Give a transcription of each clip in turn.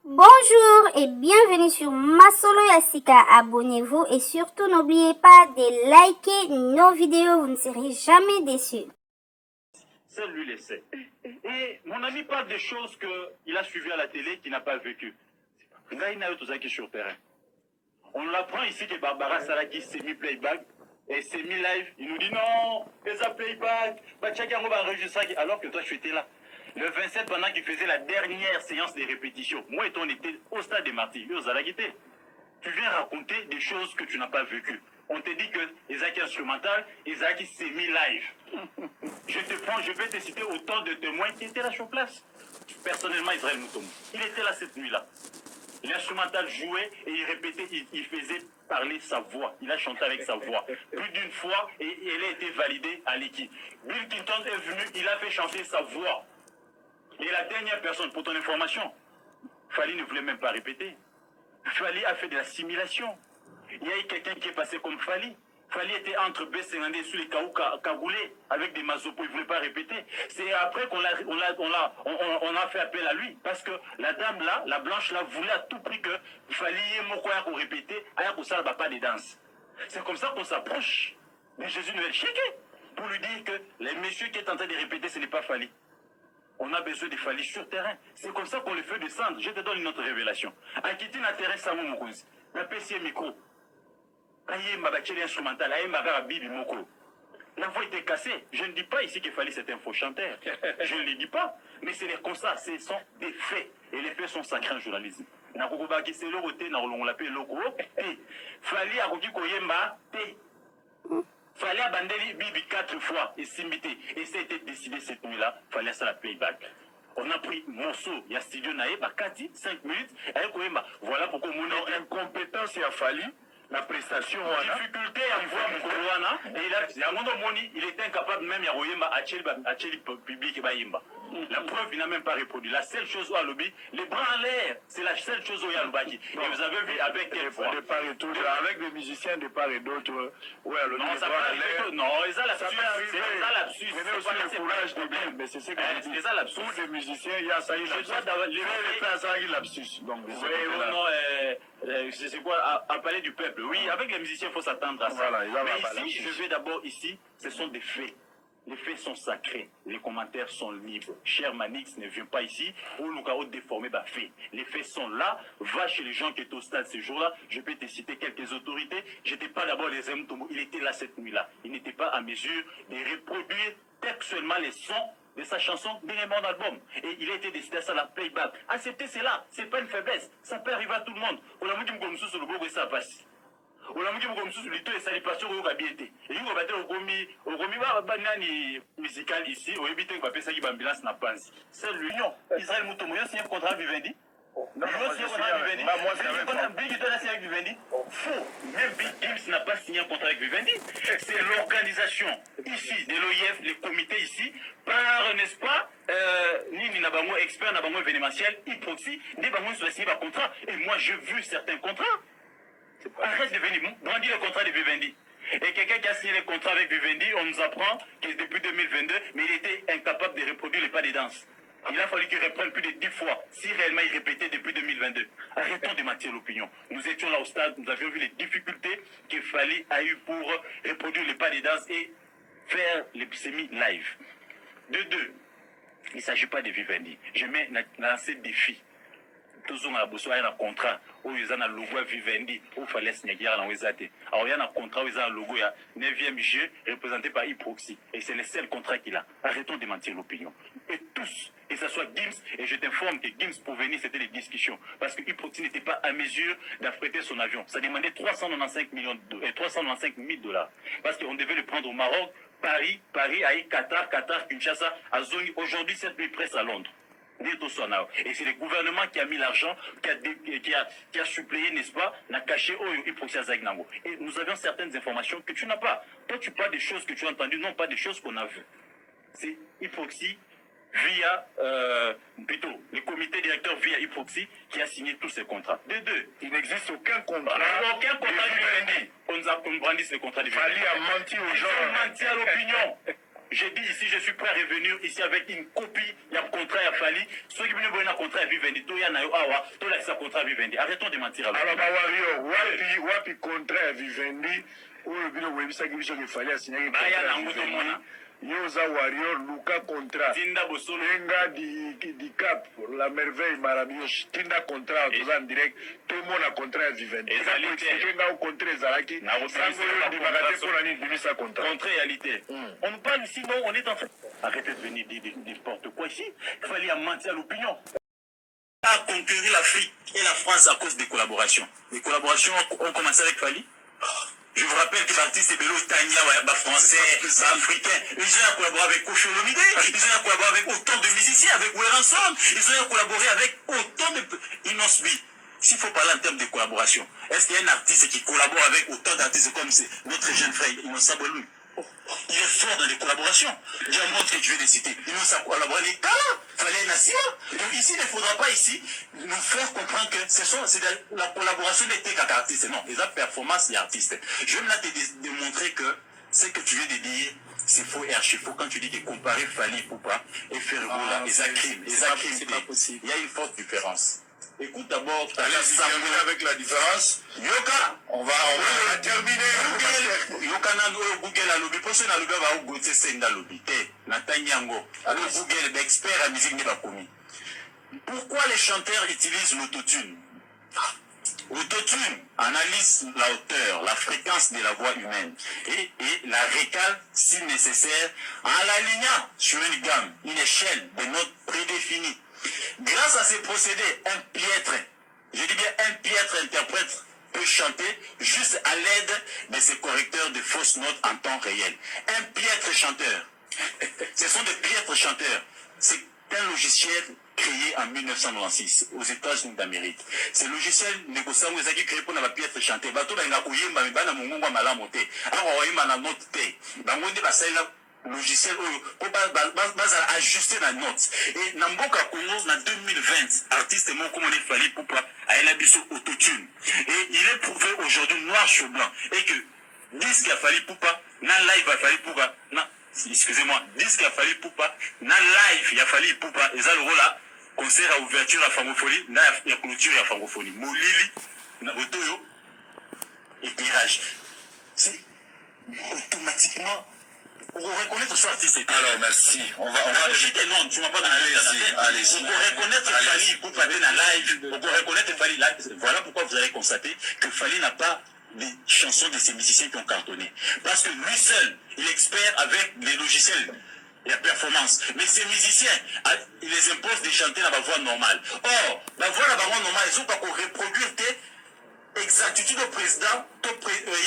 Bonjour et bienvenue sur Masolo Yassika. Abonnez-vous et surtout n'oubliez pas de liker nos vidéos, vous ne serez jamais déçus. Seul lui le sait. Et mon ami parle des choses qu'il a suivies à la télé qu'il n'a pas vécues. Sur terrain. On l'apprend ici que Barbara Saraki s'est mis playback et s'est mis live. Il nous dit non, fais ça playback. On va enregistrer alors que toi tu étais là. Le 27, pendant qu'il faisait la dernière séance de répétition, moi et toi on était au stade des martyrs. Tu viens raconter des choses que tu n'as pas vécues. On te dit que Isaac est instrumental, Isaac s'est mis live. Je vais te citer autant de témoins qui étaient là sur place. Personnellement, Israël Moutoum, il était là cette nuit-là. L'instrumental jouait et il répétait, il faisait parler sa voix. Il a chanté avec sa voix. Plus d'une fois et elle a été validée à l'équipe. Bill Clinton est venu, il a fait chanter sa voix. Et la dernière personne, pour ton information, Fali ne voulait même pas répéter. Fali a fait de la simulation. Il y a eu quelqu'un qui est passé comme Fali. Fali était entre B52 sous les cagoulés avec des mazopos, il ne voulait pas répéter. C'est après qu'on a fait appel à lui. Parce que la dame là, la blanche là, voulait à tout prix que Fali et Mokoya qu'on répétait, ailleurs qu'on ne salve pas des danses. C'est comme ça qu'on s'approche de Jésus Noël Chéké pour lui dire que les messieurs qui est en train de répéter, ce n'est pas Fali. On a besoin de Fali sur terrain. C'est comme ça qu'on le fait descendre. Je te donne une autre révélation. Akiti n'intéresse Samo Mokouz. La PC micro. Aïe, ma bacheli instrumentale. Aïe, ma bibi moko. La voix était cassée. Je ne dis pas ici qu'il fallait cet un faux chanteur. Je ne le dis pas. Mais c'est les constats. Ce sont des faits. Et les faits sont sacrés en journalisme. Nakokobaki c'est le roté, on l'appelle loko. Fali akoki koyemba te. Fallait abandonner Bibi 4 fois et s'imiter. Et ça a été décidé cette nuit-là. Fallait ça la playback. On a pris morceau, il y a studio naïe, 5 minutes. Voilà pourquoi mon incompétence a fallu. La prestation, difficulté à voir mon Kourouana. Et il était incapable même à Acheli public et Bayimba. La preuve, il n'a même pas répondu. La seule chose où à lobby, les bras en l'air, c'est la seule chose où il y a le baki. Et vous avez vu avec quelle fois de part et d'autre, avec les musiciens de part et d'autre, ouais, le non, ça va non, ils ont l'absus. C'est ça l'absus. Mais aussi le courage de bien, mais c'est ce que je dis. C'est ça l'absus. Pour les musiciens, il y a ça, il y a l'absus. Donc, c'est quoi, à parler du peuple. Oui, avec les musiciens, il faut s'attendre à ça. Voilà, mais ici, je vais d'abord ici, ce sont des faits. Les faits sont sacrés, les commentaires sont libres. Cher Manix, ne viens pas ici, ou nous avons déformé ma fait. Les faits sont là, va chez les gens qui étaient au stade ce jour-là. Je peux te citer quelques autorités. Je n'étais pas d'abord les Mtombo, il était là cette nuit-là. Il n'était pas à mesure de reproduire textuellement les sons de sa chanson de mon album. Et il a été décidé à ça la playback. Accepter cela, c'est pas une faiblesse. Ça peut arriver à tout le monde. On a dit que sur le beau ça passe. On a dit que les deux salutations au Gabiété. Et nous avons dit musical ici, on a dit que ça qui ambulance n'a pas. C'est l'union. Israël Moutomoyo signé un contrat Vivendi. Moi, c'est Vivendi. Faux. Même Big Gims n'a pas signé un contrat avec Vivendi. C'est l'organisation ici de l'OIF, les comités ici, par, n'est-ce pas, Nini Nabango, expert Nabango événementiel, Hyproxy, Nabango soit signé un contrat. Et moi, j'ai vu certains contrats. Arrête de venir, brandis le contrat de Vivendi. Et quelqu'un qui a signé le contrat avec Vivendi, on nous apprend que depuis 2022, mais il était incapable de reproduire les pas de danse. Il a fallu qu'il reprenne plus de 10 fois, si réellement il répétait depuis 2022. Arrêtons de mentir l'opinion. Nous étions là au stade, nous avions vu les difficultés qu'il fallait a eu pour reproduire les pas de danse et faire les semi-live. De deux, il ne s'agit pas de Vivendi. Je mets dans ces défis. Tous on a besoin d'un contrat où ils ont un logo Vivendi, où il fallait signer dans les AT. Alors il y a un contrat où ils ont un logo, il y a 9e jeu représenté par Hyproxy. Et c'est le seul contrat qu'il a. Arrêtons de mentir l'opinion. Et tous, et ça soit Gims, et je t'informe que Gims pour venir, c'était les discussions. Parce que Hyproxy n'était pas à mesure d'affréter son avion. Ça demandait 395 000 $. Parce qu'on devait le prendre au Maroc, Paris, Aïe, Qatar, Kinshasa, à Zoni. Aujourd'hui, cette nuit presse à Londres. Et c'est le gouvernement qui a mis l'argent, qui a suppléé, n'est-ce pas, n'a caché Hyproxy Zagnango. Et nous avions certaines informations que tu n'as pas. Toi, tu parles des choses que tu as entendues, non pas des choses qu'on a vues. C'est Hyproxy via, plutôt, le comité directeur via Hyproxy qui a signé tous ces contrats. De deux, il n'existe aucun contrat. Aucun contrat du Vivendi. On nous a brandi ce contrat du Vivendi. Il fallait mentir aux gens. Ils ont menti à l'opinion. J'ai dit ici, je suis prêt à revenir ici avec une copie. Il y a un contrat à Fali. Ceux qui viennent un contrat à Vivendi, tout y a awa, tout là, c'est contrat à Vivendi. Arrêtons de mentir. Alors, Wario, wapi contrat à Vivendi, ou le bino webisa qui vision que Fali a signé un contrat à Vivendi. Yoza Warrior, Luka contrat. Tinda Bosolo. Tenga di Cap, la merveille maravillouse. Tinda contrat, tout en direct. Tout le monde a contrat à Vivendi. Et ça, Tenga au contrat, Zalaki. Contre réalité. On nous parle ici, non, on est en train. Arrêtez de venir dire n'importe quoi ici. Il fallait mentir à l'opinion. A conquérir l'Afrique et la France à cause des collaborations. Les collaborations ont commencé avec Fali. Je vous rappelle que l'artiste est Bello Tania, français, africain. Ils ont collaboré avec Kofi Olomide, ils ont collaboré avec autant de musiciens, avec Weranson, ils ont collaboré avec autant de... Inosbi. S'il faut parler en termes de collaboration, est-ce qu'il y a un artiste qui collabore avec autant d'artistes comme notre jeune frère Innocent Bolou? Il est fort dans les collaborations. J'ai montre que tu veux les citer. Innocent collaboré avec Kala, Fallait Nassia. Donc ici, il ne faudra pas ici nous faire comprendre que la collaboration n'était qu'à artiste. Non, les performances des artistes. Je vais maintenant te démontrer que ce que tu viens de dire, c'est faux et archi faux quand tu dis que comparer Fali Poupa et Fergola, c'est pas possible. Il y a une forte différence. Écoute d'abord, allez avec la différence. Yoka, on va terminer. Yoka Google a lobby, parce que na lobby va au goûter senda lobby. Natanyango, alors Google expert à musique n'est pas commis. Pourquoi les chanteurs utilisent l'autotune? L'autotune analyse la hauteur, la fréquence de la voix humaine et la récale si nécessaire en l'alignant sur une gamme, une échelle de notes prédéfinies. Grâce à ces procédés, un piètre, je dis bien un piètre interprète peut chanter juste à l'aide de ces correcteurs de fausses notes en temps réel. Un piètre chanteur, ce sont des piètres chanteurs. C'est un logiciel créé en 1996 aux États-Unis d'Amérique. Ce logiciel négociant vous avez créé pour la piètre chanter. Bateau dans la couille, mais dans mon monde mal monté. Alors on va la note T. Dans mon logiciel pour ajuster la note. Et dans Mboka Congo, en 2020, artiste mon comme on est Fali Poupa a élaboré autotune. Et il est prouvé aujourd'hui noir sur blanc. Et que disque a Fali Poupa, na live a Fali Poupa, excusez-moi, disque a Fali Poupa, na live il a Fali Poupa, et ça le rôle là, concert à ouverture à francophonie, na ya clôture à francophonie. Molili, na otoyo, éclairage. C'est automatiquement. Pour reconnaître ce artiste. Alors, merci. On va non, tu m'as pas donné allez-y. Pour reconnaître Fali, pour parler dans live, pour reconnaître Fali, voilà pourquoi vous avez constaté que Fali n'a pas des chansons de ces musiciens qui ont cartonné. Parce que lui seul, il est expert avec les logiciels. La performance. Mais ces musiciens, ils les imposent de chanter dans la voix normale. Or, la voix normale, ils ont pas pour reproduire tes exactitudes au président,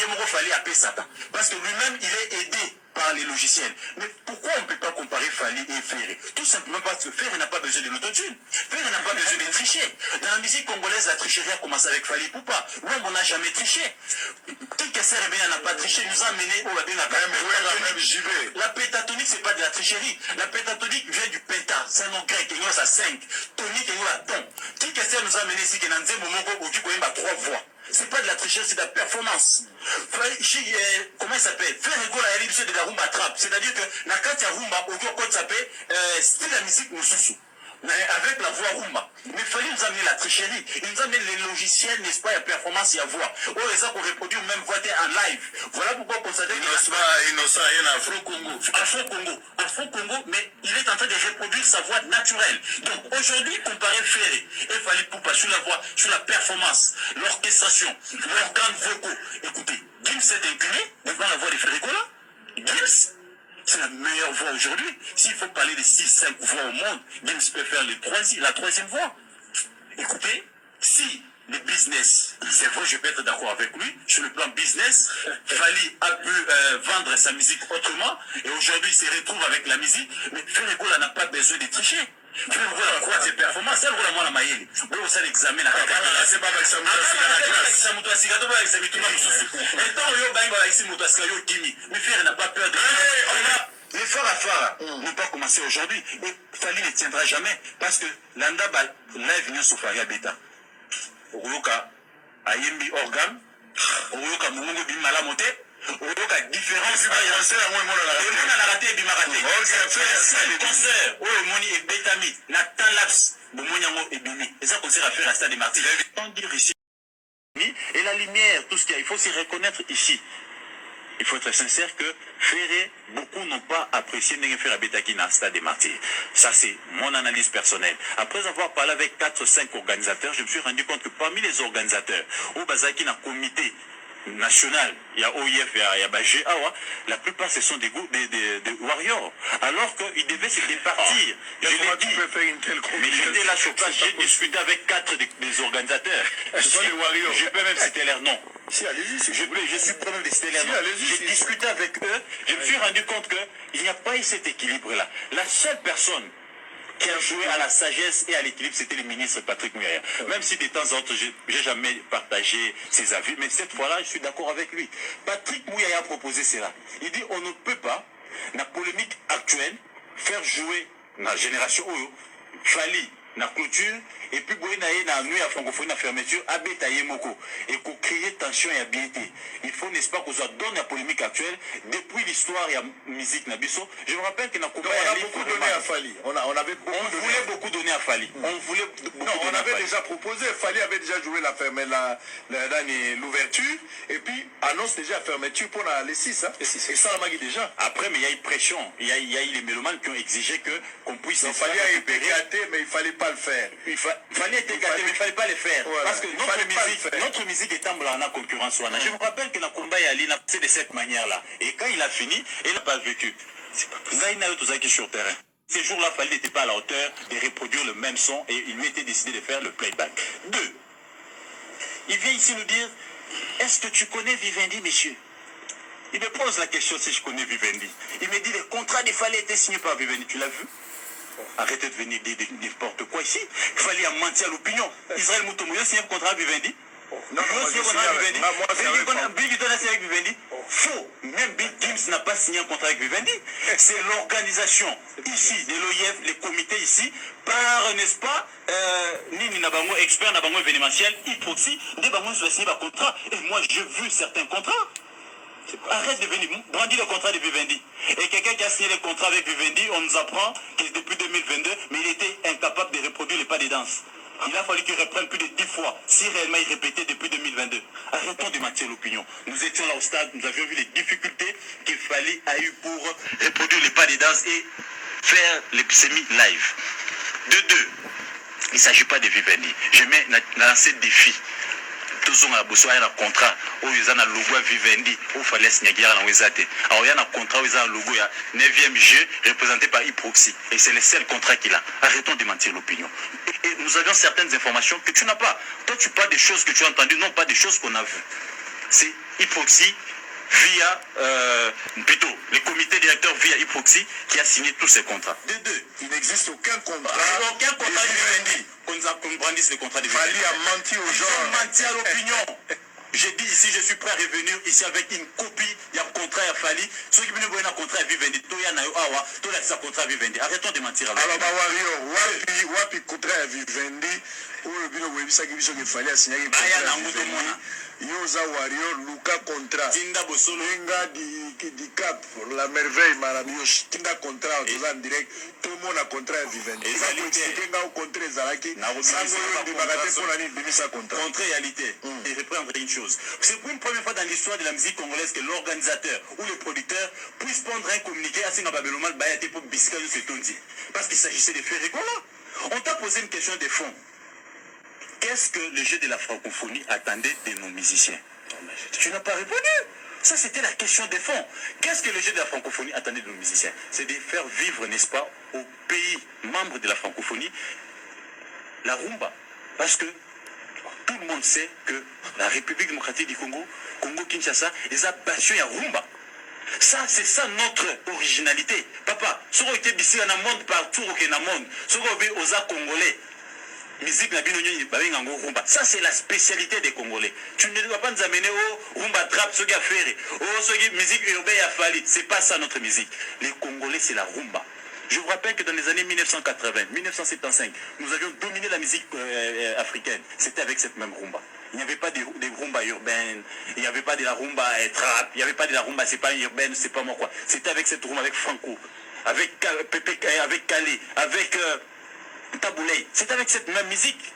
Yemoro Fali a Satan. Parce que lui-même, il est aidé par les logiciels. Mais pourquoi on ne peut pas comparer Fali et Ferré? Tout simplement parce que Ferré n'a pas besoin de l'autotune. Ferré n'a pas besoin de tricher. Dans la musique congolaise, la tricherie a commencé avec Fali Poupa. L'homme, on n'a jamais triché. Quelqu'un n'a pas triché, nous a mené au label la pétatonique, c'est pas de la tricherie. La pétatonique vient du péta, c'est un nom grec, il y a 5. Tonique, il y a ton. Quelqu'un nous a mené ici, qu'il y a un 3 voix. C'est pas de la tricherie, c'est de la performance. Comment il s'appelle? Faire rigoler à l'élipse de la rumba trap. C'est-à-dire que la carte à rumba, au code s'appelle style la musique Moussousou. Avec la voix rumba. Mais il fallait nous amener la tricherie. Il nous amener les logiciels, n'est-ce pas, la performance, il y a voix. Oh, les gens qu'on reproduit même voix en live. Voilà pourquoi on constate Innocent, il y a un Afro-Congo. Afro-Congo, mais il est en train de reproduire sa voix naturelle. Donc aujourd'hui, comparer Ferré et Fali Poupa sur la voix, sur la performance, l'orchestration, l'organe vocaux. Écoutez, Gims s'est incliné devant la voix de Ferré Gola. Gims, c'est la meilleure voix aujourd'hui. S'il faut parler de 6-5 voix au monde, Gims peut faire la troisième voix. Écoutez, si le business, c'est vrai, je peux être d'accord avec lui, sur le plan business, Fali a pu vendre sa musique autrement, et aujourd'hui il se retrouve avec la musique, mais Ferré Gola n'a pas besoin de tricher. Ferré Gola croit ses performances, c'est le rôle à moi la maïle. Vous avez l'examen à c'est pas avec ça, mais Ferré n'a pas peur de... Les phares n'ont pas commencé aujourd'hui. Et Fali ne tiendra jamais. Parce que l'anda live n'y a souffert bêta. Oyoka, Ayembi organe, Oyoka Mungu Bimala Mote, La différence, c'est la raté et bimaraté. C'est concert. Oh, moni et bétami. Nathan Laps. Bomonyango et bimi. Et ça, concert à faire à Stade des Martyrs. On dire ici. Et la lumière, tout ce qu'il y a, il faut s'y reconnaître ici. Il faut être sincère que Ferré, beaucoup n'ont pas apprécié Nengefer Abetaki dans le Stade des Martyrs. Ça, c'est mon analyse personnelle. Après avoir parlé avec 4-5 organisateurs, je me suis rendu compte que parmi les organisateurs, au Bazaki, dans le comité national, il y a OIF, il y a GAWA, la plupart ce sont des warriors. Alors qu'ils devaient se départir. Je l'ai dit. Mais j'étais là sur place, j'ai discuté avec 4 des organisateurs. Je peux même citer leur nom. Si, allez-y. Je suis prêt de citer leur nom. J'ai discuté avec eux, je me suis rendu compte qu'il n'y a pas eu cet équilibre-là. La seule personne qui a joué à la sagesse et à l'équilibre, c'était le ministre Patrick Muyaya. Même si de temps en temps, je n'ai jamais partagé ses avis, mais cette fois-là, je suis d'accord avec lui. Patrick Muyaya a proposé cela. Il dit, on ne peut pas, dans la polémique actuelle, faire jouer la génération Oyo, Fali, la clôture, et puis na nuit à francophonie, la fermeture, abetaye moko, et qu'on crée tension et habileté. Il faut, n'est-ce pas, qu'on soit dans la polémique actuelle, depuis l'histoire et la musique Nabiso. Je me rappelle qu'on a beaucoup donné à Fali. On voulait beaucoup donner à Fali. On avait déjà proposé, Fali avait déjà joué l'ouverture, et puis annonce déjà la fermeture pour les 6. Hein. Et ça, la magie déjà. Après, mais il y a eu pression. Il y a eu les mélomanes qui ont exigé qu'on puisse. Il fallait être gâté, mais il ne fallait pas le faire. Il fallait être gâté, mais il ne fallait pas le faire. Voilà. Parce que notre musique est en concurrence. Je me rappelle que le combat est allé de cette manière-là. Et quand il a fini, il n'a pas vécu. Sur terrain. Ces jours-là, Fali n'était pas à la hauteur de reproduire le même son et il m'était décidé de faire le playback. 2. Il vient ici nous dire, est-ce que tu connais Vivendi, monsieur? Il me pose la question si je connais Vivendi. Il me dit, le contrat de Fali était signé par Vivendi. Tu l'as vu? Arrêtez de venir dire n'importe quoi ici. Il fallait mentir à l'opinion. Israël Moutoumou a signé un contrat avec Vivendi. Non, Big Don a signé avec Vivendi. Faux. Même Big Gims n'a pas signé un contrat avec Vivendi. C'est l'organisation ici, de l'OIF, les comités ici, par, n'est-ce pas, Nini Nabango, expert Nabango événementiel, Hypoxie, des Bango sont signé un contrat. Et moi, j'ai vu certains contrats. Arrête de venir, brandis le contrat de Vivendi. Et quelqu'un qui a signé le contrat avec Vivendi, on nous apprend qu'il depuis 2022, mais il était incapable de reproduire les pas de danse. Il a fallu qu'il reprenne plus de 10 fois, si réellement il répétait depuis 2022. Arrêtons de mentir l'opinion. Nous étions là au stade, nous avions vu les difficultés qu'il fallait a eu pour reproduire les pas de danse et faire les semi-live. De 2, il ne s'agit pas de Vivendi. Je mets lancé défi. Tous ont un contrat où ils ont un logo à Vivendi, où il fallait signer dans les AT. Alors il y a un contrat où ils ont un logo à 9e jeu représenté par Hyproxy. Et c'est le seul contrat qu'il a. Arrêtons de mentir l'opinion. Et nous avions certaines informations que tu n'as pas. Toi, tu parles des choses que tu as entendues, non pas des choses qu'on a vues. C'est Hyproxy via, plutôt, le comité directeur via Hyproxy qui a signé tous ces contrats. De 2, il n'existe aucun contrat. Aucun contrat de Vivendi. Qu'on brandisse le contrat de Vivendi. Fali a menti aux gens. Ils ont menti à l'opinion. J'ai dit ici, je suis prêt à revenir ici avec une copie. Il y a un contrat à Fali. Ceux qui viennent un contrat à Vivendi, tout y a un contrat à Vivendi. Arrêtons de mentir à l'opinion. Alors, Wario, wapi contrat à Vivendi, où le bino webisa qui vision que Fali a signé un contrat à Vivendi. Yoza Wario, Luka contrat. Tinda Bosolo. Nenga di Cap, la merveille, madame Yoshi. Tinda contrat, tout ça en direct. Tout le monde a contrat à Vivendi. Et ça expliqué au contrat Zalaki. Sango de Bagate pour l'année de sa contrat. Contre-réalité. Et reprendre une chose. C'est pour une première fois dans l'histoire de la musique congolaise que l'organisateur ou le producteur puisse prendre un communiqué à Singa Babelomal Bayate pour Bisca de Tondi. Parce qu'il s'agissait de faire rigoler. On t'a posé une question de fond. Qu'est-ce que le jeu de la francophonie attendait de nos musiciens? Tu n'as pas répondu. Ça, c'était la question de fond. Qu'est-ce que le jeu de la francophonie attendait de nos musiciens? C'est de faire vivre, n'est-ce pas, aux pays membres de la francophonie, la rumba. Parce que tout le monde sait que la République démocratique du Congo, Congo-Kinshasa, les a battus à rumba. Ça, c'est ça notre originalité. Papa, ce qui était ici dans le monde, partout au monde, ce qui est aux Congolais, musique na bino nyonyi babenga ngo rumba. Ça c'est la spécialité des Congolais. Tu ne dois pas nous amener au rumba trap ce gars faire. Oh ce qui musique urbaine à Fali, c'est pas ça notre musique. Les Congolais c'est la rumba. Je vous rappelle que dans les années 1980, 1975, nous avions dominé la musique africaine. C'était avec cette même rumba. Il n'y avait pas des rumba urbaines, il n'y avait pas de la rumba trap, il n'y avait pas de la rumba, c'est pas urbaine, c'est pas moi quoi. C'était avec cette rumba, avec Franco, avec Pepe, avec Calais, avec Taboulay. C'est avec cette même musique.